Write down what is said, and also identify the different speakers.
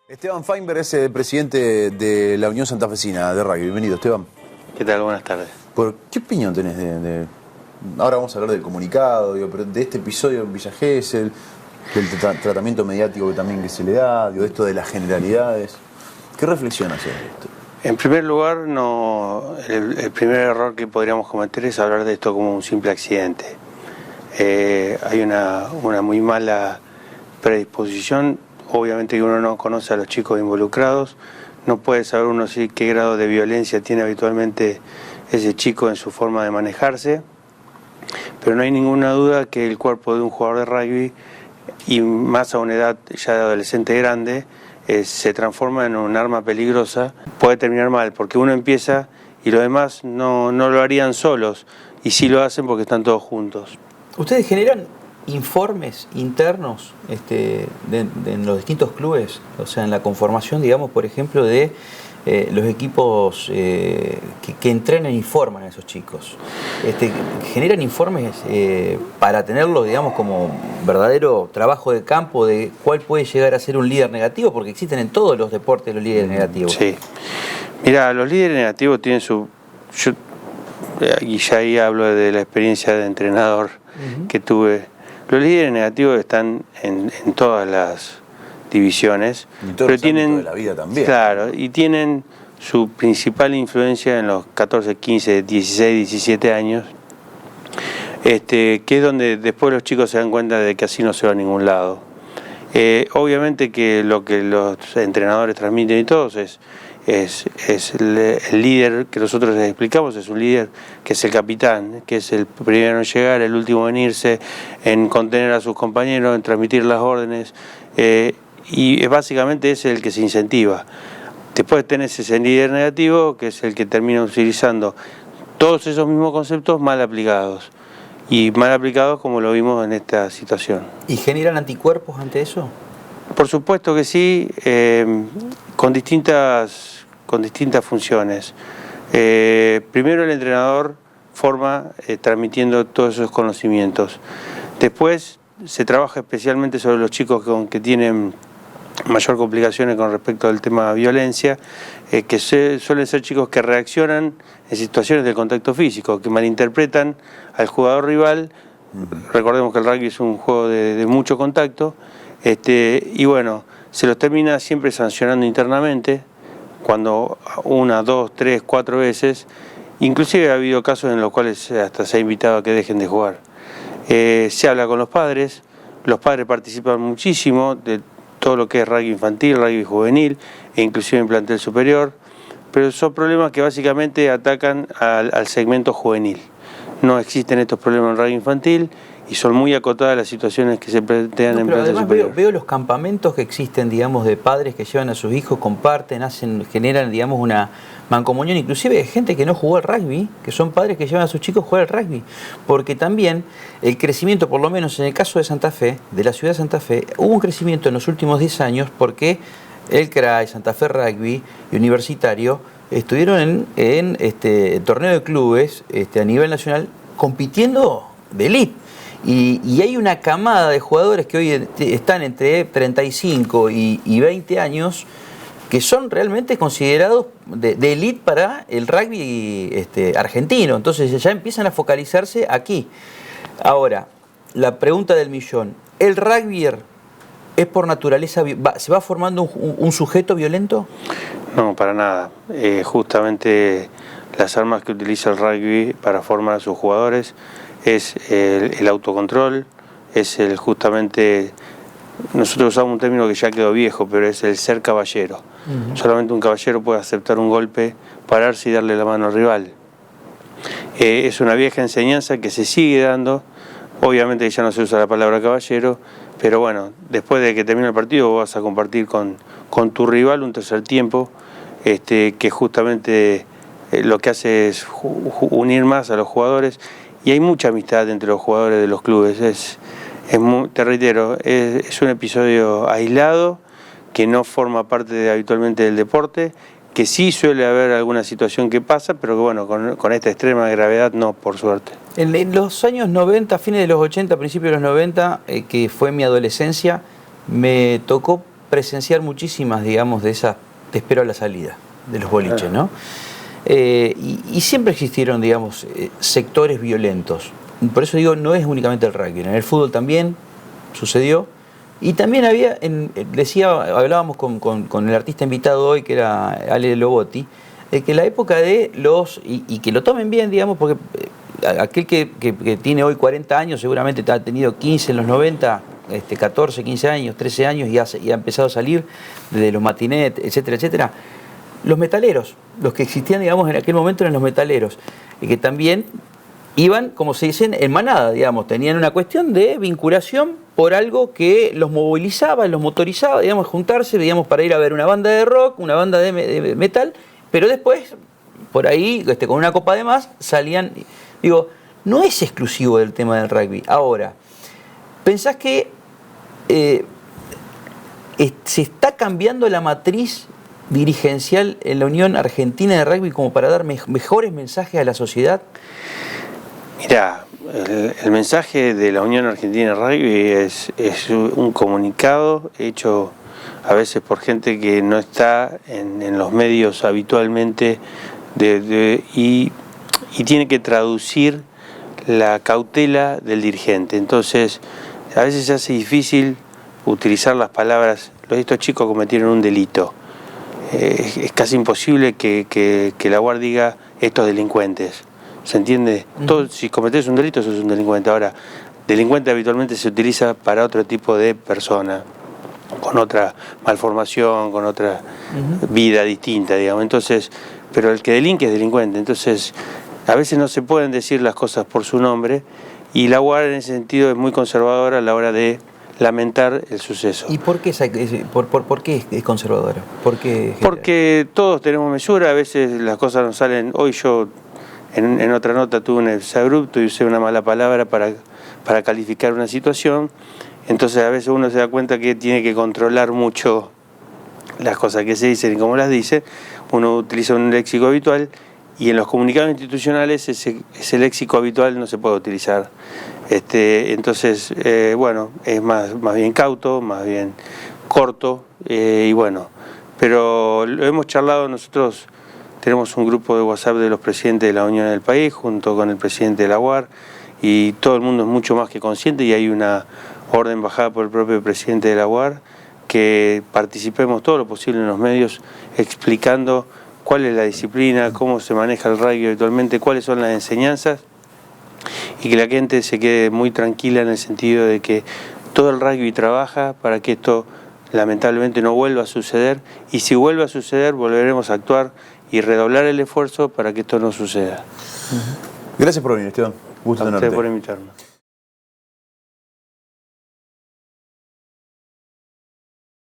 Speaker 1: Esteban Feinberg es el presidente de la Unión Santafesina de Rugby. Bienvenido, Esteban.
Speaker 2: ¿Qué tal? Buenas tardes.
Speaker 1: ¿Qué opinión tenés ahora vamos a hablar del comunicado, pero de este episodio en Villa Gesell, del tratamiento mediático que se le da, de esto de las generalidades? ¿Qué reflexión haces de esto?
Speaker 2: En primer lugar, el primer error que podríamos cometer es hablar de esto como un simple accidente. Hay una muy mala predisposición. Obviamente que uno no conoce a los chicos involucrados, no puede saber uno qué grado de violencia tiene habitualmente ese chico en su forma de manejarse, pero no hay ninguna duda que el cuerpo de un jugador de rugby, y más a una edad ya de adolescente grande, se transforma en un arma peligrosa. Puede terminar mal, porque uno empieza y los demás no lo harían solos, y sí lo hacen porque están todos juntos.
Speaker 3: ¿Ustedes generan informes internos en los distintos clubes? O sea, en la conformación, digamos, por ejemplo, de los equipos que entrenan y forman a esos chicos. ¿Generan informes para tenerlos, digamos, como verdadero trabajo de campo de cuál puede llegar a ser un líder negativo? Porque existen en todos los deportes los líderes negativos.
Speaker 2: Sí. Mira, los líderes negativos tienen y ya ahí hablo de la experiencia de entrenador que tuve. Los líderes negativos están en todas las divisiones, pero tienen,
Speaker 1: de la vida también.
Speaker 2: Claro, y tienen su principal influencia en los 14, 15, 16, 17 años, que es donde después los chicos se dan cuenta de que así no se va a ningún lado. Obviamente que lo que los entrenadores transmiten y todos es el líder que nosotros les explicamos, es un líder que es el capitán, que es el primero en llegar, el último en irse, en contener a sus compañeros, en transmitir las órdenes, y básicamente es el que se incentiva. Después tenés ese líder negativo, que es el que termina utilizando todos esos mismos conceptos mal aplicados, y mal aplicados como lo vimos en esta situación.
Speaker 3: ¿Y generan anticuerpos ante eso?
Speaker 2: Por supuesto que sí, con distintas funciones. Primero el entrenador forma transmitiendo todos esos conocimientos. Después se trabaja especialmente sobre los chicos que tienen mayor complicaciones con respecto al tema de violencia, que suelen ser chicos que reaccionan en situaciones de contacto físico, que malinterpretan al jugador rival. Recordemos que el rugby es un juego de mucho contacto, y bueno, se los termina siempre sancionando internamente, cuando 1, 2, 3, 4 veces. Inclusive ha habido casos en los cuales hasta se ha invitado a que dejen de jugar. Se habla con los padres participan muchísimo de todo lo que es rugby infantil, rugby juvenil, e inclusive en plantel superior, pero son problemas que básicamente atacan al segmento juvenil. No existen estos problemas en rugby infantil y son muy acotadas las situaciones que se plantean en plantel superior.
Speaker 3: Veo los campamentos que existen, digamos, de padres que llevan a sus hijos, comparten, generan, digamos, una mancomunión, inclusive de gente que no jugó al rugby, que son padres que llevan a sus chicos a jugar al rugby, porque también el crecimiento, por lo menos en el caso de Santa Fe, de la ciudad de Santa Fe, hubo un crecimiento en los últimos 10 años porque el CRAI, Santa Fe Rugby y Universitario estuvieron en torneo de clubes a nivel nacional compitiendo de elite. Y hay una camada de jugadores que hoy están entre 35 y 20 años que son realmente considerados de elite para el rugby argentino. Entonces ya empiezan a focalizarse aquí. Ahora, la pregunta del millón: ¿el rugbyer es por naturaleza, se va formando un sujeto violento?
Speaker 2: No, para nada. Justamente las armas que utiliza el rugby para formar a sus jugadores es el autocontrol, es justamente, nosotros usamos un término que ya quedó viejo, pero es el ser caballero. Solamente un caballero puede aceptar un golpe, pararse y darle la mano al rival. Es una vieja enseñanza que se sigue dando. Obviamente ya no se usa la palabra caballero, pero bueno, después de que termine el partido vos vas a compartir con tu rival un tercer tiempo, que justamente lo que hace es unir más a los jugadores, y hay mucha amistad entre los jugadores de los clubes. Te reitero, es un episodio aislado que no forma parte habitualmente del deporte, que sí suele haber alguna situación que pasa, pero que bueno, con esta extrema gravedad no, por suerte.
Speaker 3: En los años 90, fines de los 80, principios de los 90, que fue mi adolescencia, me tocó presenciar muchísimas, digamos, de esas te espero a la salida de los boliches, ¿no? Y siempre existieron, digamos, sectores violentos. Por eso digo, no es únicamente el rugby. En el fútbol también sucedió. Y también había, hablábamos con el artista invitado hoy, que era Ale Lobotti, de que la época de y que lo tomen bien, digamos, porque aquel que tiene hoy 40 años seguramente ha tenido 15 en los 90, 14, 15 años, 13 años y ha empezado a salir desde los matinets, etcétera, etcétera. Los metaleros, los que existían, digamos, en aquel momento eran los metaleros, y que también iban, como se dicen, en manada, digamos, tenían una cuestión de vinculación por algo que los movilizaba, los motorizaba, digamos, juntarse, digamos, para ir a ver una banda de rock, una banda de metal, pero después, por ahí, con una copa de más, salían. Digo, no es exclusivo del tema del rugby. Ahora, ¿pensás que se está cambiando la matriz dirigencial en la Unión Argentina de Rugby como para dar mejores mensajes a la sociedad?
Speaker 2: Mirá, el mensaje de la Unión Argentina de Rugby es un comunicado hecho a veces por gente que no está en los medios habitualmente y tiene que traducir la cautela del dirigente. Entonces, a veces se hace difícil utilizar las palabras, estos chicos cometieron un delito. Es casi imposible que la UAR diga estos delincuentes. ¿Se entiende? Si cometés un delito, sos un delincuente. Ahora, delincuente habitualmente se utiliza para otro tipo de persona, con otra malformación, con otra vida distinta, digamos. Entonces, pero el que delinque es delincuente. Entonces, a veces no se pueden decir las cosas por su nombre, y la UAR en ese sentido es muy conservadora a la hora de lamentar el suceso.
Speaker 3: ¿Y por qué es conservadora?
Speaker 2: Porque todos tenemos mesura, a veces las cosas no salen. Hoy yo en otra nota tuve un exabrupto y usé una mala palabra para calificar una situación, entonces a veces uno se da cuenta que tiene que controlar mucho las cosas que se dicen y cómo las dice. Uno utiliza un léxico habitual y en los comunicados institucionales ese léxico habitual no se puede utilizar. Entonces, bueno, es más bien cauto, más bien corto, y bueno, pero lo hemos charlado nosotros. Tenemos un grupo de WhatsApp de los presidentes de la Unión del país, junto con el presidente de la UAR, y todo el mundo es mucho más que consciente, y hay una orden bajada por el propio presidente de la UAR, que participemos todo lo posible en los medios explicando cuál es la disciplina, cómo se maneja el rugby habitualmente, cuáles son las enseñanzas, y que la gente se quede muy tranquila en el sentido de que todo el rugby trabaja para que esto lamentablemente no vuelva a suceder, y si vuelve a suceder volveremos a actuar y redoblar el esfuerzo para que esto no suceda.
Speaker 1: Gracias por venir, Esteban. Gusto tenerte.
Speaker 2: Gracias por invitarme.